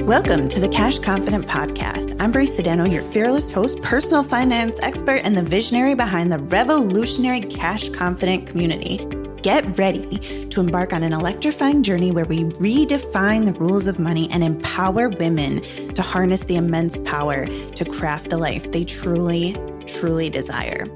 Welcome to the Cash Confident Podcast. I'm Bree Sedano, your fearless host, personal finance expert, and the visionary behind the revolutionary Cash Confident community. Get ready to embark on an electrifying journey where we redefine the rules of money and empower women to harness the immense power to craft the life they truly, truly desire.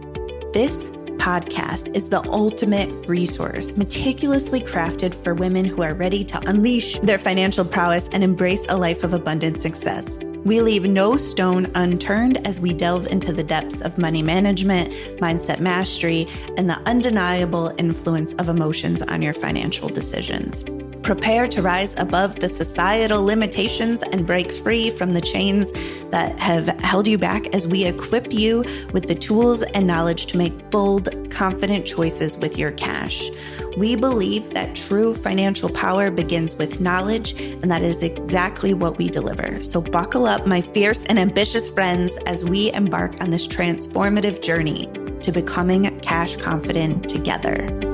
This podcast is the ultimate resource, meticulously crafted for women who are ready to unleash their financial prowess and embrace a life of abundant success. We leave no stone unturned as we delve into the depths of money management, mindset mastery, and the undeniable influence of emotions on your financial decisions. Prepare to rise above the societal limitations and break free from the chains that have held you back as we equip you with the tools and knowledge to make bold, confident choices with your cash. We believe that true financial power begins with knowledge, and that is exactly what we deliver. So buckle up, my fierce and ambitious friends, as we embark on this transformative journey to becoming cash confident together.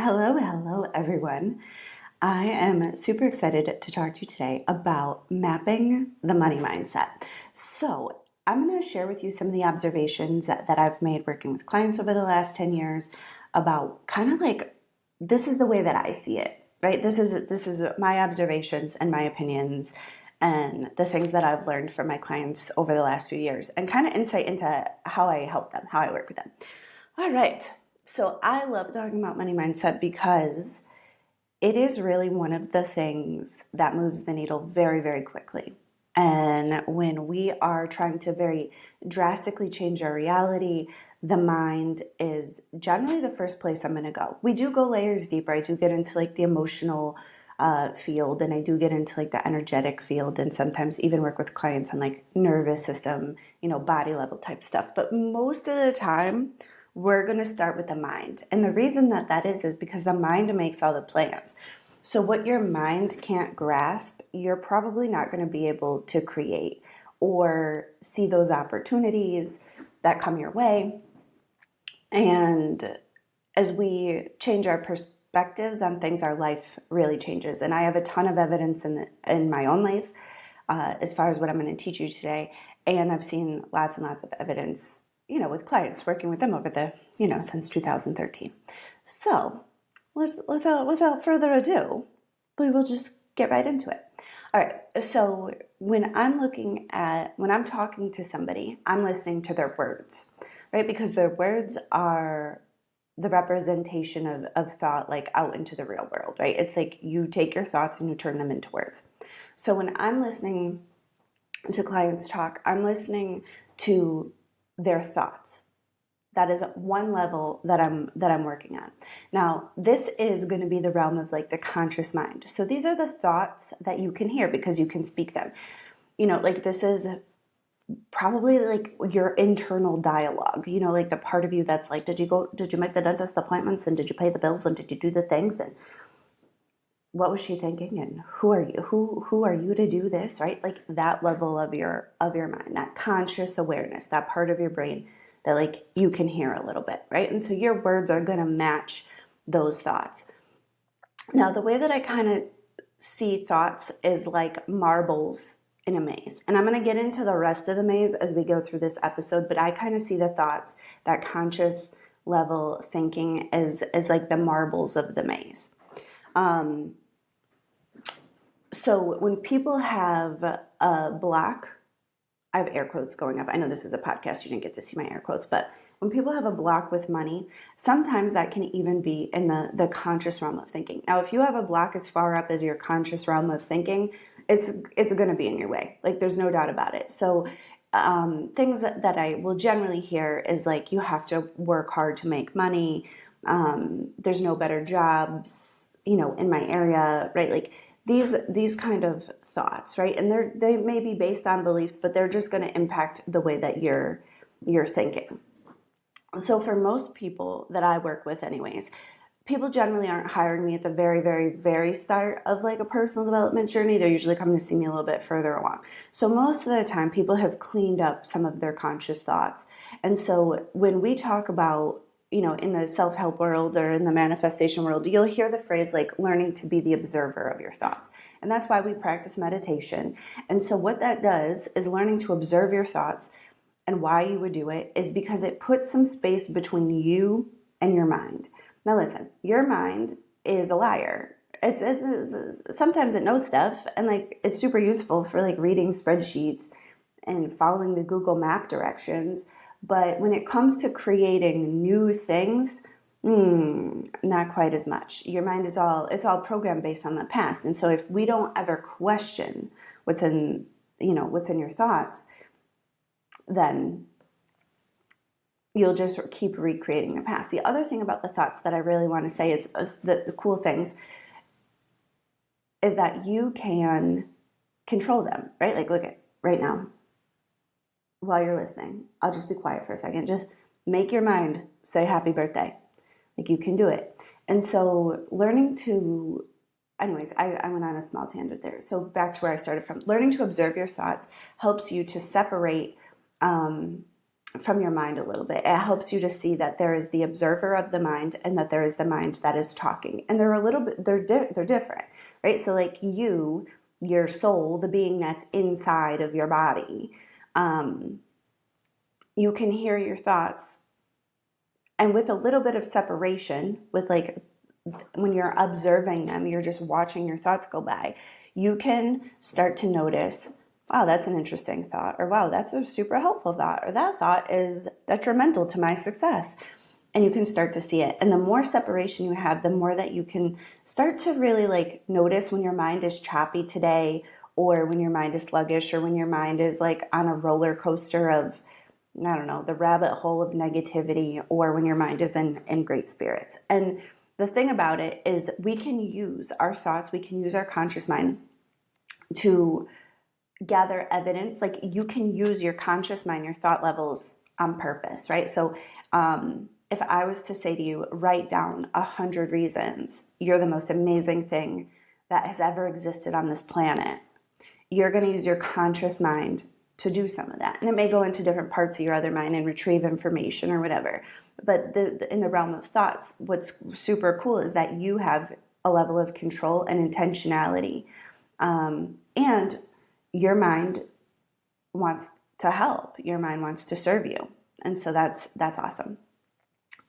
Hello, everyone. I am super excited to talk to you today about mapping the money mindset. So I'm going to share with you some of the observations that I've made working with clients over the last 10 years about kind of like, this is the way that I see it, right? This is my observations and my opinions and the things that I've learned from my clients over the last few years and kind of insight into how I help them, how I work with them. All right. So I love talking about money mindset because it is really one of the things that moves the needle very, very quickly. And when we are trying to very drastically change our reality, the mind is generally the first place I'm going to go. We do go layers deeper. I do get into like the emotional field, and I do get into like the energetic field, and sometimes even work with clients on like nervous system, body level type stuff. But most of the time, we're going to start with the mind. And the reason that is because the mind makes all the plans. So what your mind can't grasp, you're probably not going to be able to create or see those opportunities that come your way. And as we change our perspectives on things, our life really changes. And I have a ton of evidence in my own life as far as what I'm going to teach you today. And I've seen lots and lots of evidence with clients, working with them over the, since 2013. So without further ado, we will just get right into it. All right. So when I'm talking to somebody, I'm listening to their words, right? Because their words are the representation of thought, like out into the real world, right? It's like you take your thoughts and you turn them into words. So when I'm listening to clients talk, I'm listening to their thoughts. That is one level that I'm working on. Now, this is going to be the realm of like the conscious mind. So these are the thoughts that you can hear because you can speak them. Like this is probably like your internal dialogue, like the part of you that's like, did you make the dentist appointments, and did you pay the bills, and did you do the things, and what was she thinking, and who are you? Who are you to do this, right? Like that level of your mind, that conscious awareness, that part of your brain that like you can hear a little bit, right? And so your words are going to match those thoughts. Now, the way that I kind of see thoughts is like marbles in a maze. And I'm going to get into the rest of the maze as we go through this episode, but I kind of see the thoughts, that conscious level thinking as like the marbles of the maze. So when people have a block, I have air quotes going up. I know this is a podcast, you didn't get to see my air quotes, but when people have a block with money, sometimes that can even be in the conscious realm of thinking. Now, if you have a block as far up as your conscious realm of thinking, it's going to be in your way. Like there's no doubt about it. So things that I will generally hear is like, you have to work hard to make money. There's no better jobs, in my area, right? Like these kind of thoughts, right? And they may be based on beliefs, but they're just going to impact the way that you're thinking. So for most people that I work with anyways, people generally aren't hiring me at the very, very, very start of like a personal development journey. They're usually coming to see me a little bit further along. So most of the time, people have cleaned up some of their conscious thoughts. And so when we talk about in the self-help world or in the manifestation world, you'll hear the phrase like learning to be the observer of your thoughts. And that's why we practice meditation. And so what that does is learning to observe your thoughts, and why you would do it is because it puts some space between you and your mind. Now listen, your mind is a liar. It's sometimes it knows stuff, and like it's super useful for like reading spreadsheets and following the Google Map directions. But when it comes to creating new things, not quite as much. Your mind it's all programmed based on the past. And so if we don't ever question what's in your thoughts, then you'll just keep recreating the past. The other thing about the thoughts that I really want to say is the cool things is that you can control them, right? Like look at right now, while you're listening, I'll just be quiet for a second. Just make your mind say happy birthday. Like you can do it. And so learning to, anyways, I went on a small tangent there. So back to where I started from. Learning to observe your thoughts helps you to separate from your mind a little bit. It helps you to see that there is the observer of the mind and that there is the mind that is talking. And they're a little bit, they're different, right? So like your soul, the being that's inside of your body, you can hear your thoughts, and with a little bit of separation, with like when you're observing them, you're just watching your thoughts go by, you can start to notice, wow, that's an interesting thought, or wow, that's a super helpful thought, or that thought is detrimental to my success. And you can start to see it. And the more separation you have, the more that you can start to really like notice when your mind is choppy today, or when your mind is sluggish, or when your mind is like on a roller coaster of, I don't know, the rabbit hole of negativity, or when your mind is in great spirits. And the thing about it is we can use our thoughts, we can use our conscious mind to gather evidence. Like you can use your conscious mind, your thought levels on purpose, right? So if I was to say to you, write down 100 reasons you're the most amazing thing that has ever existed on this planet, you're going to use your conscious mind to do some of that. And it may go into different parts of your other mind and retrieve information or whatever. But in the realm of thoughts, what's super cool is that you have a level of control and intentionality. And your mind wants to help. Your mind wants to serve you. And so that's awesome.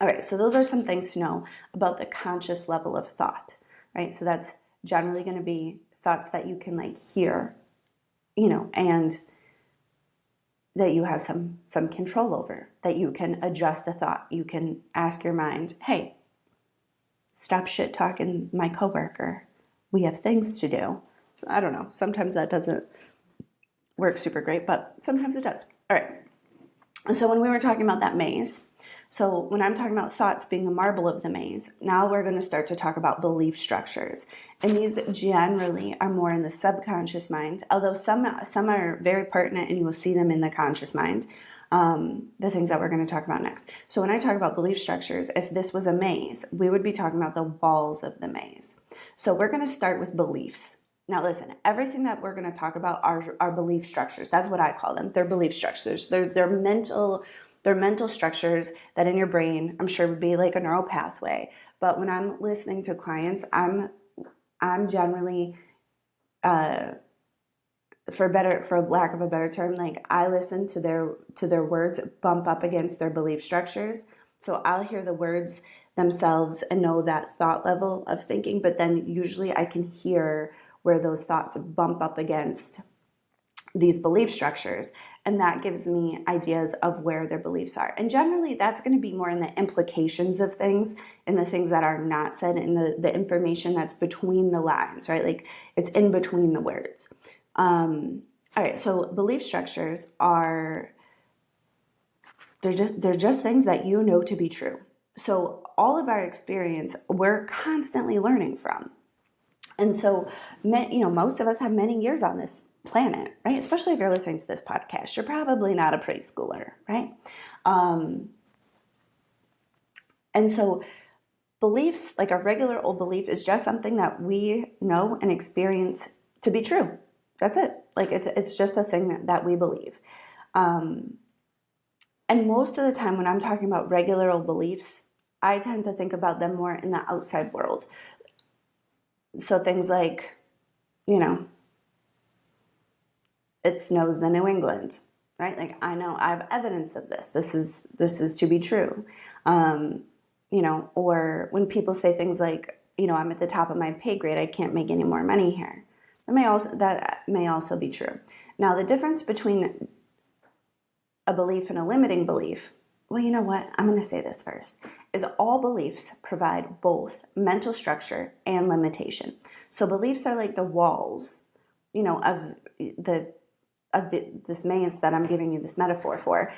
All right, so those are some things to know about the conscious level of thought, right? So that's generally going to be thoughts that you can like hear, and that you have some control over, that you can adjust the thought. You can ask your mind, hey, stop shit talking my coworker. We have things to do. So I don't know. Sometimes that doesn't work super great, but sometimes it does. All right. And so when we were talking about that maze, so when I'm talking about thoughts being the marble of the maze, now we're going to start to talk about belief structures. And these generally are more in the subconscious mind, although some are very pertinent and you will see them in the conscious mind, the things that we're going to talk about next. So when I talk about belief structures, if this was a maze, we would be talking about the walls of the maze. So we're going to start with beliefs. Now listen, everything that we're going to talk about are belief structures. That's what I call them. They're belief structures. They're mental structures that in your brain, I'm sure would be like a neural pathway. But when I'm listening to clients, I'm generally, for lack of a better term, like I listen to their words bump up against their belief structures. So I'll hear the words themselves and know that thought level of thinking, but then usually I can hear where those thoughts bump up against these belief structures, and that gives me ideas of where their beliefs are. And generally that's going to be more in the implications of things and the things that are not said, and the information that's between the lines, right? Like it's in between the words. All right, so belief structures they're just things that you know to be true. So all of our experience, we're constantly learning from. And so, most of us have many years on this planet, right? Especially if you're listening to this podcast, you're probably not a preschooler, right? And so beliefs, like a regular old belief, is just something that we know and experience to be true. That's it. Like it's just a thing that we believe. And most of the time when I'm talking about regular old beliefs, I tend to think about them more in the outside world. So things like, you know, it snows in New England, right? Like, I know I have evidence of this. This is to be true. You know, or when people say things like, you know, I'm at the top of my pay grade, I can't make any more money here. That may also be true. Now, the difference between a belief and a limiting belief, well, you know what? I'm going to say this first, is all beliefs provide both mental structure and limitation. So beliefs are like the walls, you know, of this maze that I'm giving you this metaphor for.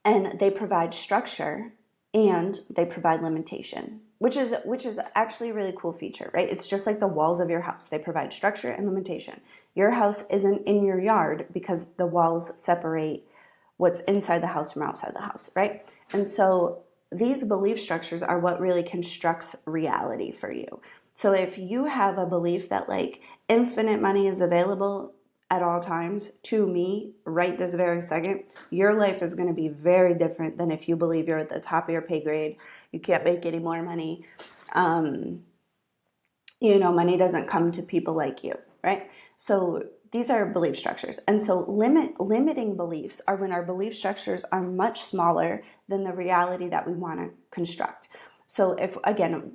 And they provide structure and they provide limitation, which is actually a really cool feature, right? It's just like the walls of your house. They provide structure and limitation. Your house isn't in your yard because the walls separate what's inside the house from outside the house, right? And so these belief structures are what really constructs reality for you. So if you have a belief that like infinite money is available at all times to me right this very second, your life is going to be very different than if you believe you're at the top of your pay grade, you can't make any more money. You know, money doesn't come to people like you, right? So these are belief structures. And so limiting beliefs are when our belief structures are much smaller than the reality that we want to construct. So if, again,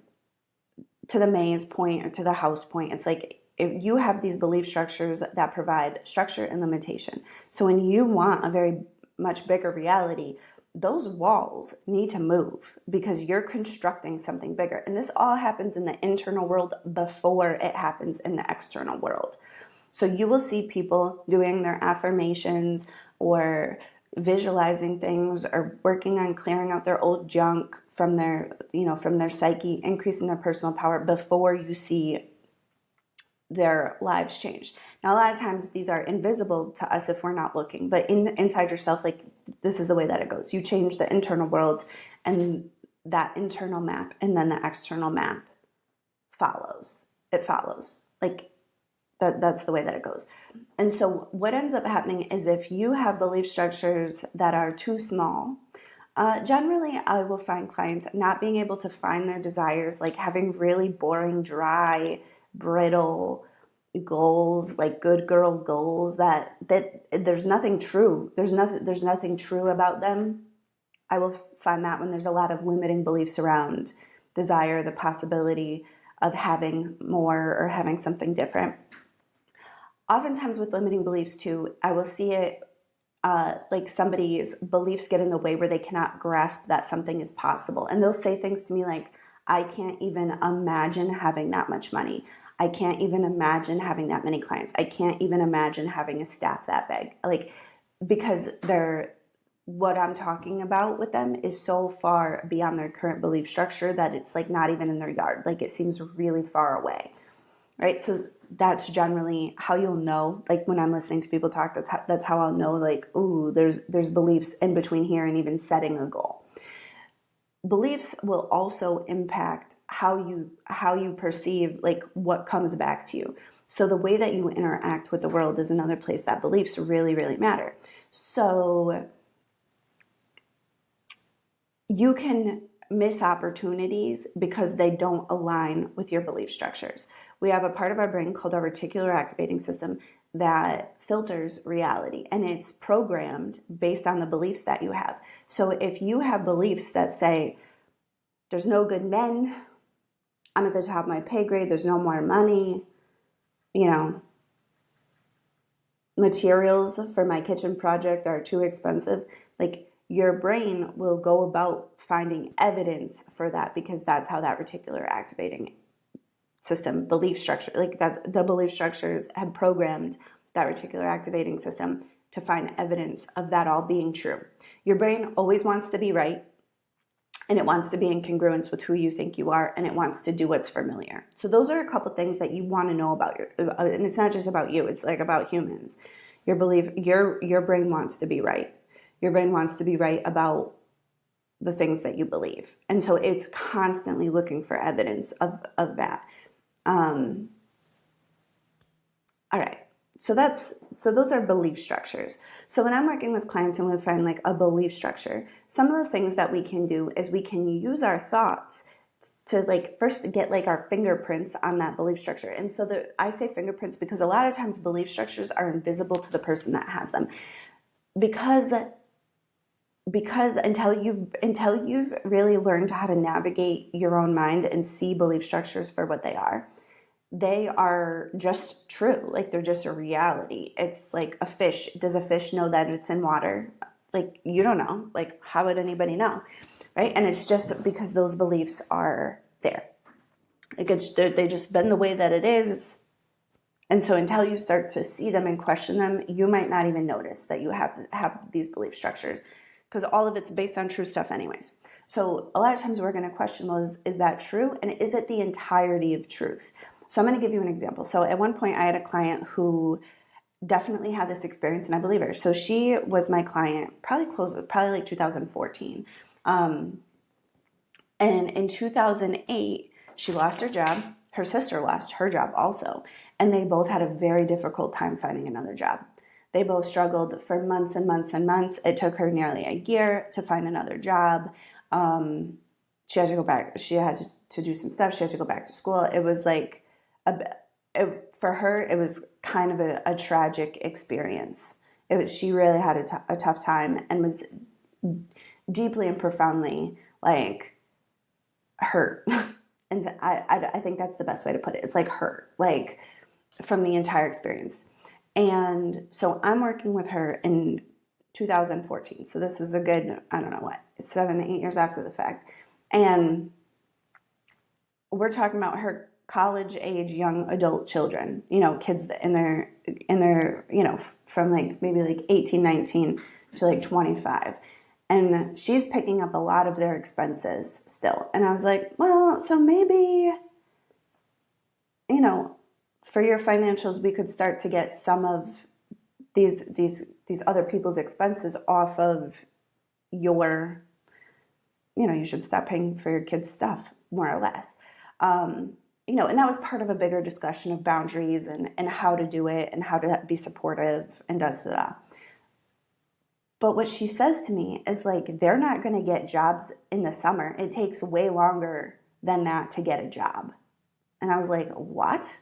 to the maze point or to the house point, it's like if you have these belief structures that provide structure and limitation. So when you want a very much bigger reality, those walls need to move because you're constructing something bigger. And this all happens in the internal world before it happens in the external world. So you will see people doing their affirmations or visualizing things or working on clearing out their old junk from their, you know, from their psyche, increasing their personal power before you see their lives change. Now, a lot of times these are invisible to us if we're not looking, but inside yourself, like this is the way that it goes. You change the internal world and that internal map, and then the external map follows. It follows. Like that's the way that it goes. And so what ends up happening is if you have belief structures that are too small, generally I will find clients not being able to find their desires, like having really boring, dry, brittle goals, like good girl goals that there's nothing true. There's nothing true about them. I will find that when there's a lot of limiting beliefs around desire, the possibility of having more or having something different. Oftentimes with limiting beliefs too, I will see it like somebody's beliefs get in the way where they cannot grasp that something is possible. And they'll say things to me like, I can't even imagine having that much money. I can't even imagine having that many clients. I can't even imagine having a staff that big. Like, because what I'm talking about with them is so far beyond their current belief structure that it's like not even in their yard. Like it seems really far away, right? So that's generally how you'll know. Like when I'm listening to people talk, that's how I'll know. Like, ooh, there's beliefs in between here and even setting a goal. Beliefs will also impact how you perceive like what comes back to you. So the way that you interact with the world is another place that beliefs really, really matter. So you can miss opportunities because they don't align with your belief structures. We have a part of our brain called our reticular activating system that filters reality, and it's programmed based on the beliefs that you have. So if you have beliefs that say, there's no good men, I'm at the top of my pay grade, there's no more money, you know, materials for my kitchen project are too expensive, like your brain will go about finding evidence for that because that's how that reticular activating system, belief structure, like that the belief structures have programmed that reticular activating system to find evidence of that all being true. Your brain always wants to be right, and it wants to be in congruence with who you think you are, and it wants to do what's familiar. So those are a couple things that you want to know about and it's not just about you, it's like about humans. Your brain wants to be right. Your brain wants to be right about the things that you believe. And so it's constantly looking for evidence of that. All right. So those are belief structures. So when I'm working with clients and we find like a belief structure, some of the things that we can do is we can use our thoughts to like first get like our fingerprints on that belief structure. And so I say fingerprints because a lot of times belief structures are invisible to the person that has them. Because until you've really learned how to navigate your own mind and see belief structures for what they are just true. Like they're just a reality. It's like a fish. Does a fish know that it's in water? Like you don't know. Like how would anybody know? Right? And it's just because those beliefs are there. Like they just been the way that it is. And so until you start to see them and question them, you might not even notice that you have these belief structures, because all of it's based on true stuff anyways. So a lot of times we're going to question, well, is that true? And is it the entirety of truth? So I'm going to give you an example. So at one point I had a client who definitely had this experience, and I believe her. So she was my client probably like 2014. And in 2008, she lost her job. Her sister lost her job also. And they both had a very difficult time finding another job. They both struggled for months and months and months. It took her nearly a year to find another job. She had to go back. She had to do some stuff. She had to go back to school. It was like, for her, it was kind of a tragic experience. She really had a tough time and was deeply and profoundly like hurt. And I think that's the best way to put it. It's like hurt, like from the entire experience. And so I'm working with her in 2014. So this is a good, I don't know what, 7, 8 years after the fact. And we're talking about her college age young adult children, kids in their, from like maybe like 18, 19 to like 25. And she's picking up a lot of their expenses still. And I was like, well, so maybe, for your financials, we could start to get some of these other people's expenses off of your, you should stop paying for your kids' stuff, more or less. And that was part of a bigger discussion of boundaries and how to do it and how to be supportive and da-da-da. But what she says to me is like, they're not going to get jobs in the summer. It takes way longer than that to get a job. And I was like, what?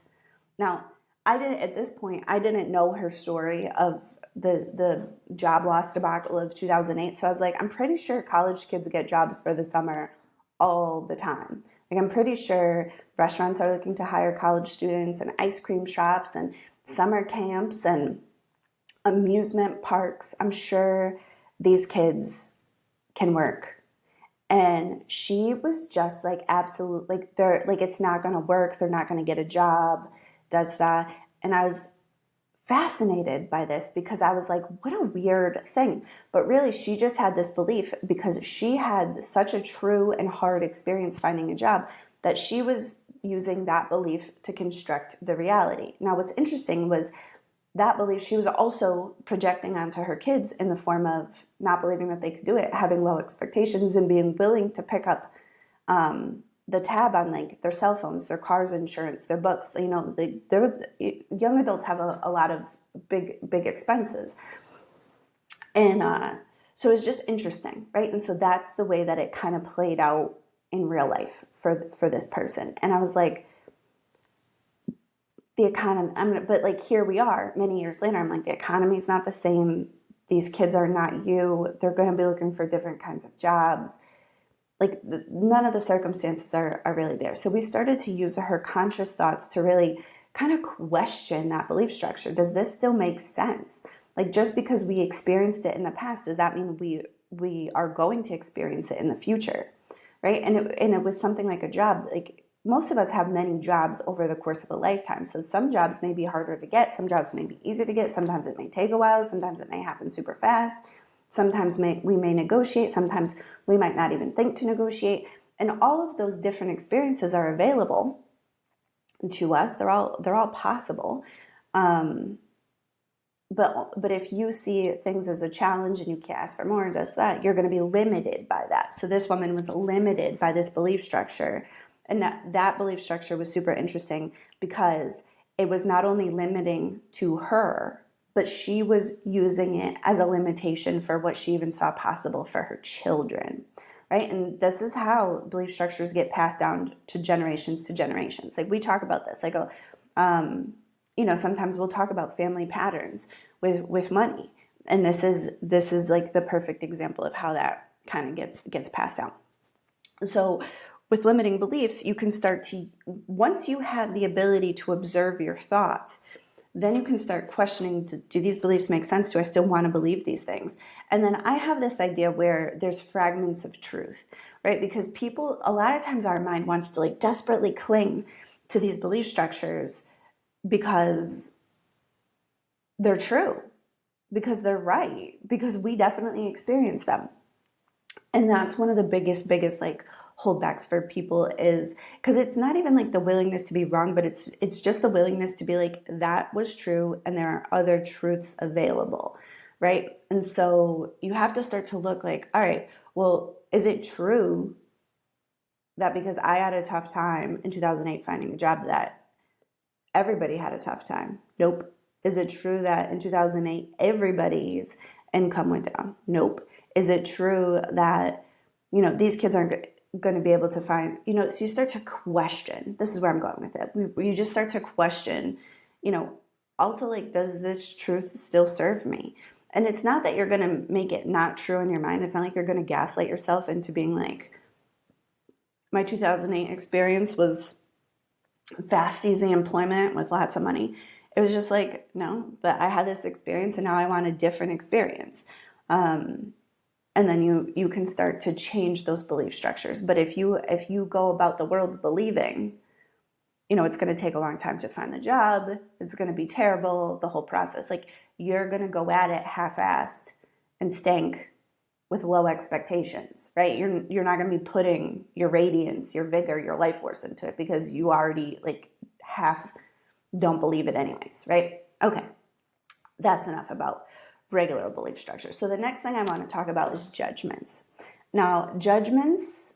Now, at this point, I didn't know her story of the job loss debacle of 2008. So I was like, I'm pretty sure college kids get jobs for the summer all the time. Like, I'm pretty sure restaurants are looking to hire college students, and ice cream shops and summer camps and amusement parks. I'm sure these kids can work. And she was just like, absolutely, like they're like, it's not going to work. They're not going to get a job. And I was fascinated by this because I was like, what a weird thing. But really, she just had this belief because she had such a true and hard experience finding a job that she was using that belief to construct the reality. Now, what's interesting was that belief she was also projecting onto her kids in the form of not believing that they could do it, having low expectations, and being willing to pick up the tab on like their cell phones, their cars insurance, their books. Young adults have a lot of big expenses, and so it's just interesting, right? And so that's the way that it kind of played out in real life for this person. And I was like, the economy, but like here we are many years later, I'm like, the economy's not the same. These kids are not you. They're going to be looking for different kinds of jobs. Like none of the circumstances are really there. So we started to use her conscious thoughts to really kind of question that belief structure. Does this still make sense? Like just because we experienced it in the past, does that mean we are going to experience it in the future? Right? And it was something like a job, like most of us have many jobs over the course of a lifetime. So some jobs may be harder to get. Some jobs may be easy to get. Sometimes it may take a while. Sometimes it may happen super fast. Sometimes we may negotiate. Sometimes we might not even think to negotiate. And all of those different experiences are available to us. They're all possible. But if you see things as a challenge and you can't ask for more, just that, you're going to be limited by that. So this woman was limited by this belief structure. And that belief structure was super interesting because it was not only limiting to her, but she was using it as a limitation for what she even saw possible for her children, right? And this is how belief structures get passed down to generations to generations. Like, we talk about this, like, sometimes we'll talk about family patterns with money. And this is like the perfect example of how that kind of gets passed down. So with limiting beliefs, you can start to, once you have the ability to observe your thoughts, then you can start questioning, do these beliefs make sense? Do I still want to believe these things? And then I have this idea where there's fragments of truth, right? Because people, a lot of times our mind wants to like desperately cling to these belief structures because they're true, because they're right, because we definitely experience them. And that's one of the biggest like holdbacks for people, is because it's not even like the willingness to be wrong, but it's just the willingness to be like, that was true and there are other truths available, right? And so you have to start to look like, all right, well, is it true that because I had a tough time in 2008 finding a job, that everybody had a tough time? Nope. Is it true that in 2008 everybody's income went down? Nope. Is it true that these kids aren't going to be able to find, so you start to question. This is where I'm going with it. You just start to question, also, like, does this truth still serve me? And it's not that you're going to make it not true in your mind. It's not like you're going to gaslight yourself into being like, my 2008 experience was fast, easy employment with lots of money. It was just like, no, but I had this experience and now I want a different experience. And then you can start to change those belief structures. But if you go about the world believing, it's going to take a long time to find the job, it's going to be terrible, the whole process, like, you're going to go at it half-assed and stink with low expectations, right? You're not going to be putting your radiance, your vigor, your life force into it because you already like half don't believe it anyways, right? Okay, that's enough about regular belief structures. So the next thing I want to talk about is judgments. Now, judgments,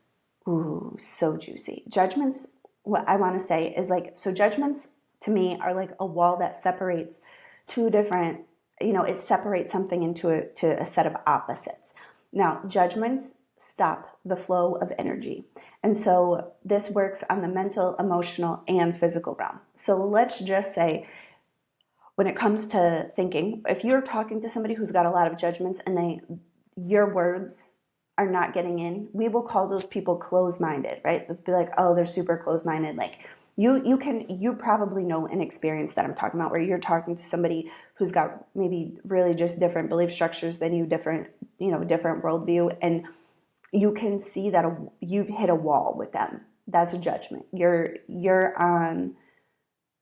ooh, so juicy. Judgments, what I want to say is like, so judgments to me are like a wall that separates two different, it separates something into a set of opposites. Now, judgments stop the flow of energy. And so this works on the mental, emotional, and physical realm. So let's just say, when it comes to thinking, if you're talking to somebody who's got a lot of judgments and your words are not getting in, we will call those people closed-minded, right? They'll be like, oh, they're super closed-minded. Like, you probably know an experience that I'm talking about, where you're talking to somebody who's got maybe really just different belief structures than you, different worldview, and you can see that you've hit a wall with them. That's a judgment. You're on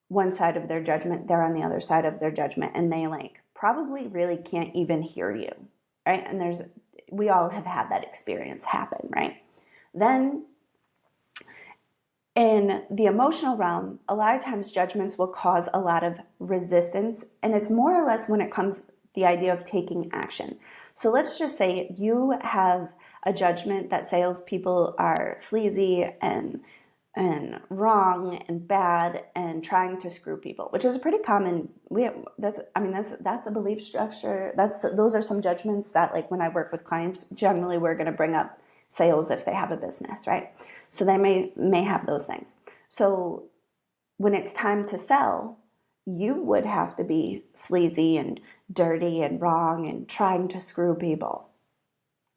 one side of their judgment, they're on the other side of their judgment, and they like probably really can't even hear you, right? And we all have had that experience happen, right? Then in the emotional realm, a lot of times judgments will cause a lot of resistance, and it's more or less when it comes the idea of taking action. So let's just say you have a judgment that salespeople are sleazy and wrong and bad and trying to screw people, which is a pretty common. That's a belief structure. Those are some judgments that, like, when I work with clients, generally we're going to bring up sales if they have a business, right? So they may have those things. So when it's time to sell, you would have to be sleazy and dirty and wrong and trying to screw people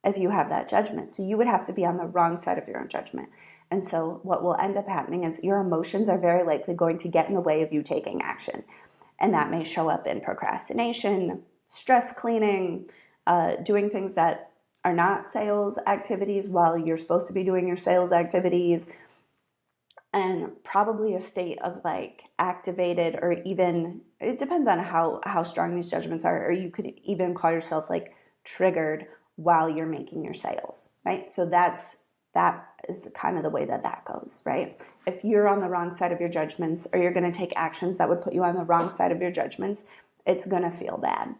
if you have that judgment. So you would have to be on the wrong side of your own judgment. And so what will end up happening is your emotions are very likely going to get in the way of you taking action. And that may show up in procrastination, stress cleaning, doing things that are not sales activities while you're supposed to be doing your sales activities, and probably a state of like activated, or even, it depends on how strong these judgments are, or you could even call yourself like triggered while you're making your sales, right? So that is kind of the way that goes, right? If you're on the wrong side of your judgments, or you're going to take actions that would put you on the wrong side of your judgments, it's going to feel bad.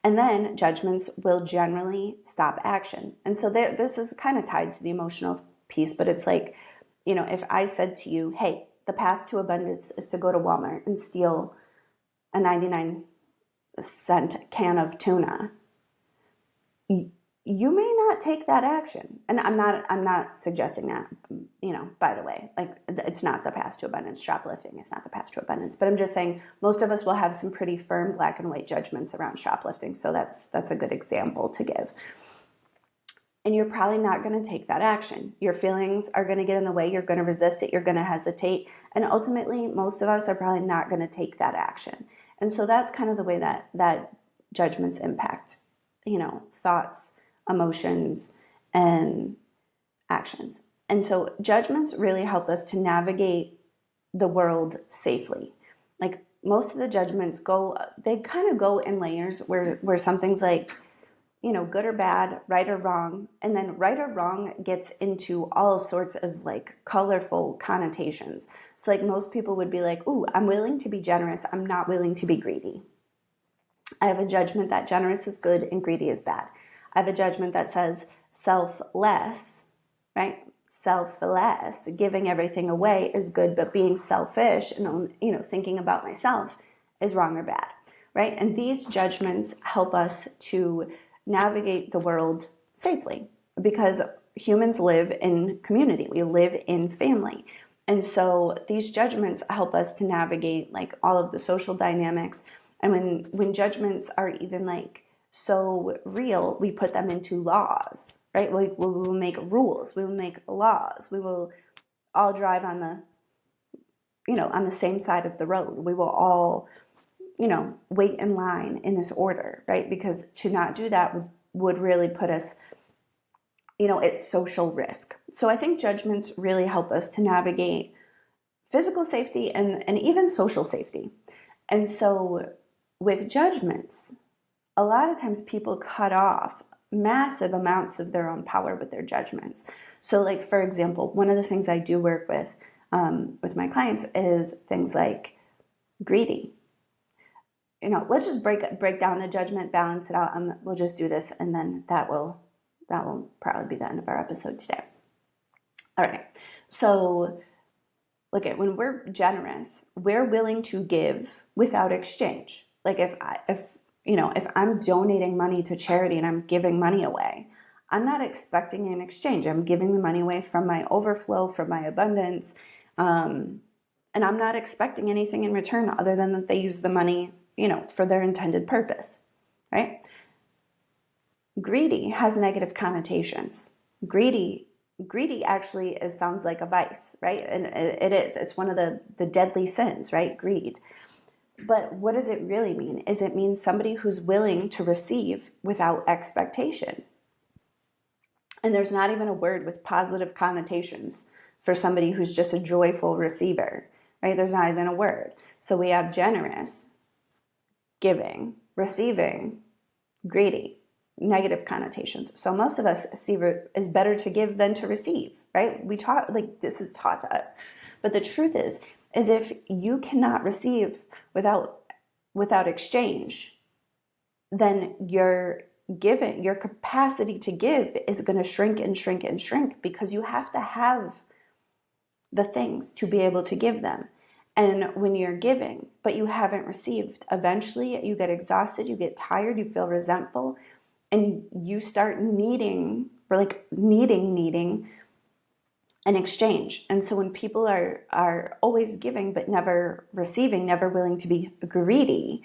And then judgments will generally stop action. And so this is kind of tied to the emotional piece, but it's like, if I said to you, hey, the path to abundance is to go to Walmart and steal a 99-cent can of tuna, you may not take that action. And I'm not suggesting that, by the way, like, it's not the path to abundance. Shoplifting is not the path to abundance. But I'm just saying most of us will have some pretty firm black and white judgments around shoplifting. So that's a good example to give. And you're probably not going to take that action. Your feelings are going to get in the way. You're going to resist it. You're going to hesitate. And ultimately, most of us are probably not going to take that action. And so that's kind of the way that judgments impact, thoughts, emotions, and actions. And so judgments really help us to navigate the world safely. Like, most of the judgments they kind of go in layers where something's like, good or bad, right or wrong. And then right or wrong gets into all sorts of like colorful connotations. So like most people would be like, ooh, I'm willing to be generous. I'm not willing to be greedy. I have a judgment that generous is good and greedy is bad. I have a judgment that says selfless, right? Selfless, giving everything away is good, but being selfish and, thinking about myself is wrong or bad, right? And these judgments help us to navigate the world safely because humans live in community. We live in family. And so these judgments help us to navigate like all of the social dynamics. And when judgments are even like so real, we put them into laws, right? Like we will make rules, we will make laws, we will all drive on the same side of the road. We will all wait in line in this order, right? Because to not do that would really put us, at social risk. So I think judgments really help us to navigate physical safety and even social safety. And so with judgments, a lot of times people cut off massive amounts of their own power with their judgments. So like, for example, one of the things I do work with my clients is things like greedy. Let's just break down a judgment, balance it out, and we'll just do this, and then that will probably be the end of our episode today. All right. So, look at when we're generous, we're willing to give without exchange. Like if I'm donating money to charity and I'm giving money away, I'm not expecting an exchange. I'm giving the money away from my overflow, from my abundance, and I'm not expecting anything in return other than that they use the money for their intended purpose, right? Greedy has negative connotations. Greedy actually sounds like a vice, right? And it is. It's one of the deadly sins, right? Greed. But what does it really mean? Is it means somebody who's willing to receive without expectation. And there's not even a word with positive connotations for somebody who's just a joyful receiver, right? There's not even a word. So we have generous, giving, receiving, greedy, negative connotations. So most of us see it's better to give than to receive, right? This is taught to us. But the truth is if you cannot receive without exchange, then your capacity to give is going to shrink and shrink and shrink because you have to have the things to be able to give them. And when you're giving, but you haven't received, eventually you get exhausted, you get tired, you feel resentful, and you start needing an exchange. And so when people are always giving but never receiving, never willing to be greedy,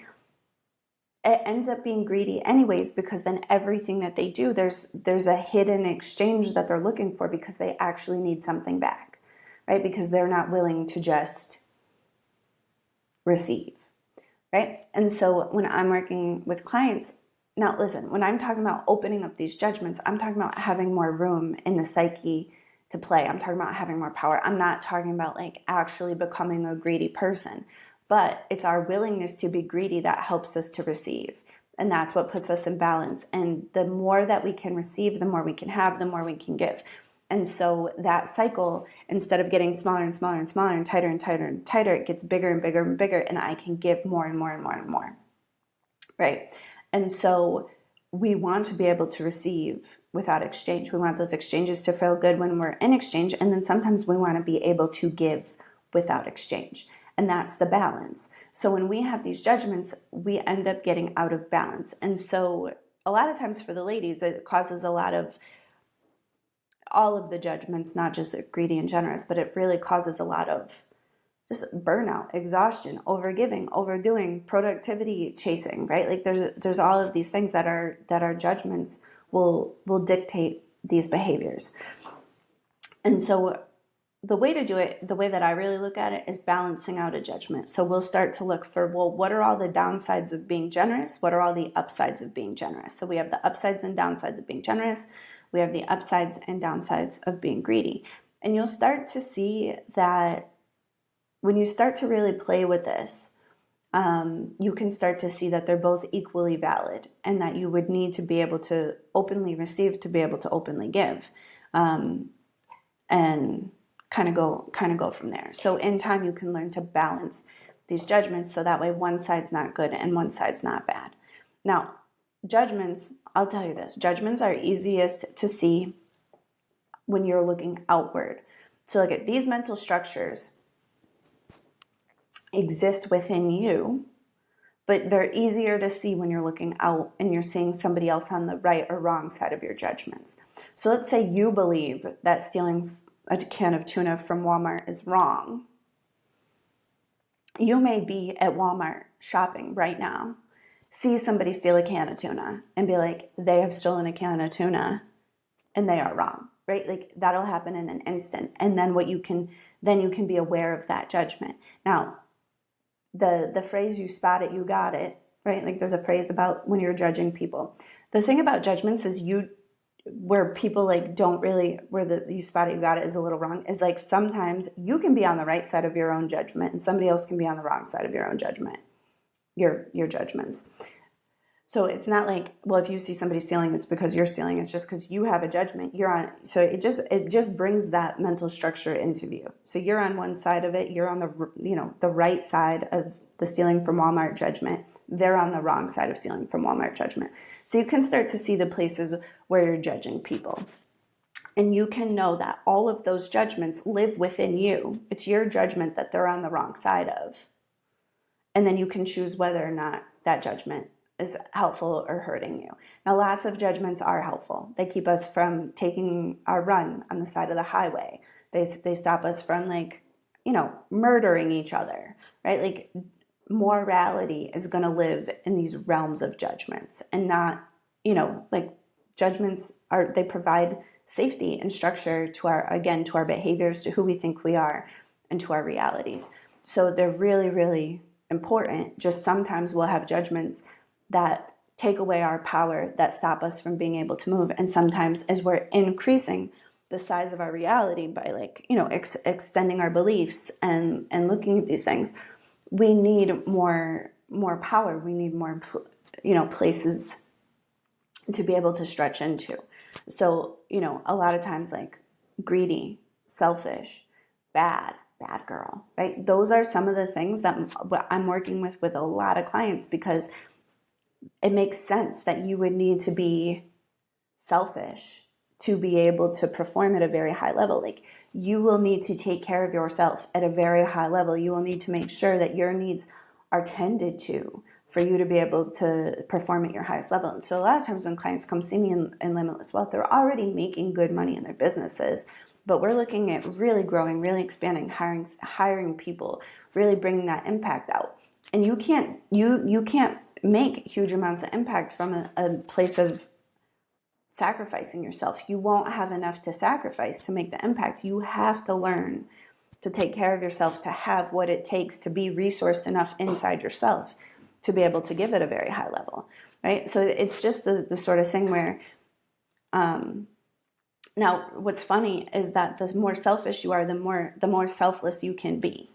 it ends up being greedy anyways, because then everything that they do, there's a hidden exchange that they're looking for because they actually need something back, right? Because they're not willing to just receive, right? And so when I'm working with clients, now listen, when I'm talking about opening up these judgments, I'm talking about having more room in the psyche to play. I'm talking about having more power. I'm not talking about like actually becoming a greedy person, but it's our willingness to be greedy that helps us to receive. And that's what puts us in balance. And the more that we can receive, the more we can have, the more we can give. And so that cycle, instead of getting smaller and smaller and smaller and tighter and tighter and tighter, it gets bigger and bigger and bigger, and I can give more and more and more and more, right? And so we want to be able to receive without exchange. We want those exchanges to feel good when we're in exchange, and then sometimes we want to be able to give without exchange. And that's the balance. So when we have these judgments, we end up getting out of balance. And so a lot of times for the ladies, it causes a lot of all of the judgments, not just greedy and generous, but it really causes a lot of just burnout, exhaustion, overgiving, overdoing, productivity chasing, right? Like there's all of these things that our judgments will dictate these behaviors. And so the way to do it, the way that I really look at it, is balancing out a judgment. So we'll start to look for, well, what are all the downsides of being generous? What are all the upsides of being generous? So we have the upsides and downsides of being generous. We have the upsides and downsides of being greedy. And you'll start to see that when you start to really play with this, you can start to see that they're both equally valid, and that you would need to be able to openly receive to be able to openly give, and kind of go from there. So in time, you can learn to balance these judgments so that way one side's not good and one side's not bad. Now, judgments, I'll tell you this, judgments are easiest to see when you're looking outward. So look at these mental structures exist within you, but they're easier to see when you're looking out and you're seeing somebody else on the right or wrong side of your judgments. So let's say you believe that stealing a can of tuna from Walmart is wrong. You may be at Walmart shopping right now, see somebody steal a can of tuna and be like, they have stolen a can of tuna and they are wrong, right? Like that'll happen in an instant. And then you can be aware of that judgment. Now, the phrase "you spot it, you got it," right? Like there's a phrase about when you're judging people. The thing about judgments is where people like don't really, where the "you spot it, you got it" is a little wrong, is like sometimes you can be on the right side of your own judgment and somebody else can be on the wrong side of your own judgment, your judgments. So it's not like, well, if you see somebody stealing, it's because you're stealing. It's just because you have a judgment. You're on. So it just brings that mental structure into view. So you're on one side of it. You're on the right side of the stealing from Walmart judgment. They're on the wrong side of stealing from Walmart judgment. So you can start to see the places where you're judging people. And you can know that all of those judgments live within you. It's your judgment that they're on the wrong side of. And then you can choose whether or not that judgment is helpful or hurting you. Now, lots of judgments are helpful. They keep us from taking our run on the side of the highway. They stop us from murdering each other, right? Like morality is going to live in these realms of judgments and not, judgments they provide safety and structure to our behaviors, to who we think we are, and to our realities. So they're really, really important. Just sometimes we'll have judgments that take away our power, that stop us from being able to move. And sometimes as we're increasing the size of our reality by extending our beliefs and looking at these things, we need more power. We need more, places to be able to stretch into. So, a lot of times like greedy, selfish, bad girl, right? Those are some of the things that I'm working with a lot of clients, because it makes sense that you would need to be selfish to be able to perform at a very high level. Like you will need to take care of yourself at a very high level. You will need to make sure that your needs are tended to for you to be able to perform at your highest level. And so a lot of times when clients come see me in Limitless Wealth, they're already making good money in their businesses, but we're looking at really growing, really expanding, hiring people, really bringing that impact out. And you can't make huge amounts of impact from a place of sacrificing yourself. You won't have enough to sacrifice to make the impact. You have to learn to take care of yourself, to have what it takes to be resourced enough inside yourself to be able to give at a very high level, right? So it's just the sort of thing where, now what's funny is that the more selfish you are, the more selfless you can be.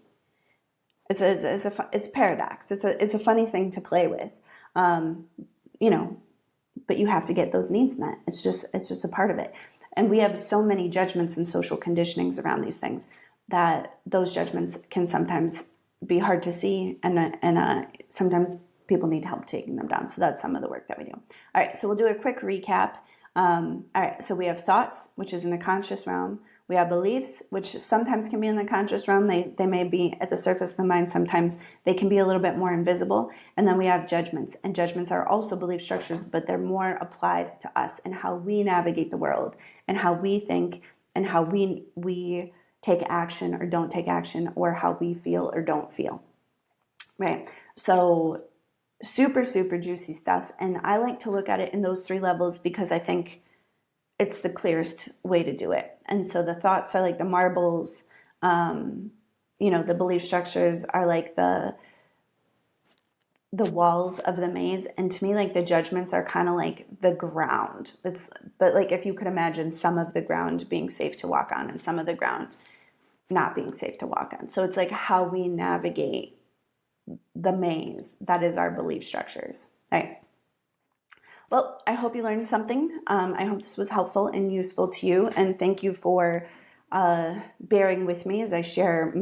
It's a paradox. It's a funny thing to play with, but you have to get those needs met. It's just a part of it. And we have so many judgments and social conditionings around these things that those judgments can sometimes be hard to see, and sometimes people need help taking them down. So that's some of the work that we do. All right, so we'll do a quick recap. All right, so we have thoughts, which is in the conscious realm. We have beliefs, which sometimes can be in the conscious realm. They may be at the surface of the mind. Sometimes they can be a little bit more invisible. And then we have judgments. And judgments are also belief structures, but they're more applied to us and how we navigate the world and how we think and how we take action or don't take action, or how we feel or don't feel. Right? So super, super juicy stuff. And I like to look at it in those 3 levels because I think it's the clearest way to do it. And so the thoughts are like the marbles, the belief structures are like the walls of the maze. And to me, like the judgments are kind of like the ground. But like if you could imagine some of the ground being safe to walk on and some of the ground not being safe to walk on. So it's like how we navigate the maze. That is our belief structures. Right. Well, I hope you learned something. I hope this was helpful and useful to you. And thank you for bearing with me as I share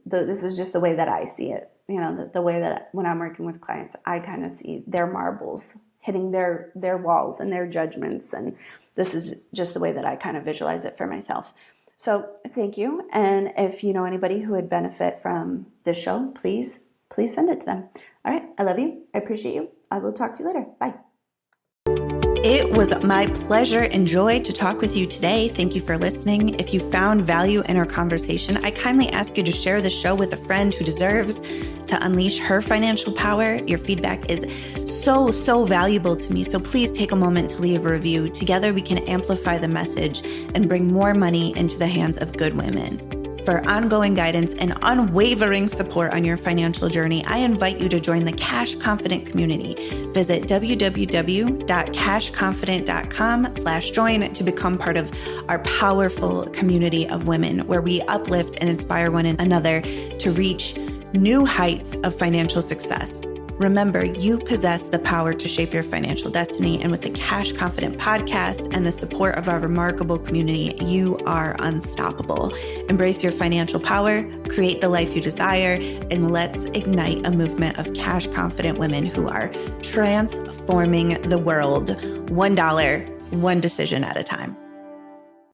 this is just the way that I see it. The way that when I'm working with clients, I kind of see their marbles hitting their walls and their judgments. And this is just the way that I kind of visualize it for myself. So thank you. And if you know anybody who would benefit from this show, please send it to them. All right. I love you. I appreciate you. I will talk to you later. Bye. It was my pleasure and joy to talk with you today. Thank you for listening. If you found value in our conversation, I kindly ask you to share the show with a friend who deserves to unleash her financial power. Your feedback is so valuable to me. So please take a moment to leave a review. Together we can amplify the message and bring more money into the hands of good women. For ongoing guidance and unwavering support on your financial journey, I invite you to join the Cash Confident community. Visit www.cashconfident.com/join to become part of our powerful community of women where we uplift and inspire one another to reach new heights of financial success. Remember, you possess the power to shape your financial destiny. And with the Cash Confident podcast and the support of our remarkable community, you are unstoppable. Embrace your financial power, create the life you desire, and let's ignite a movement of cash confident women who are transforming the world $1, one decision at a time.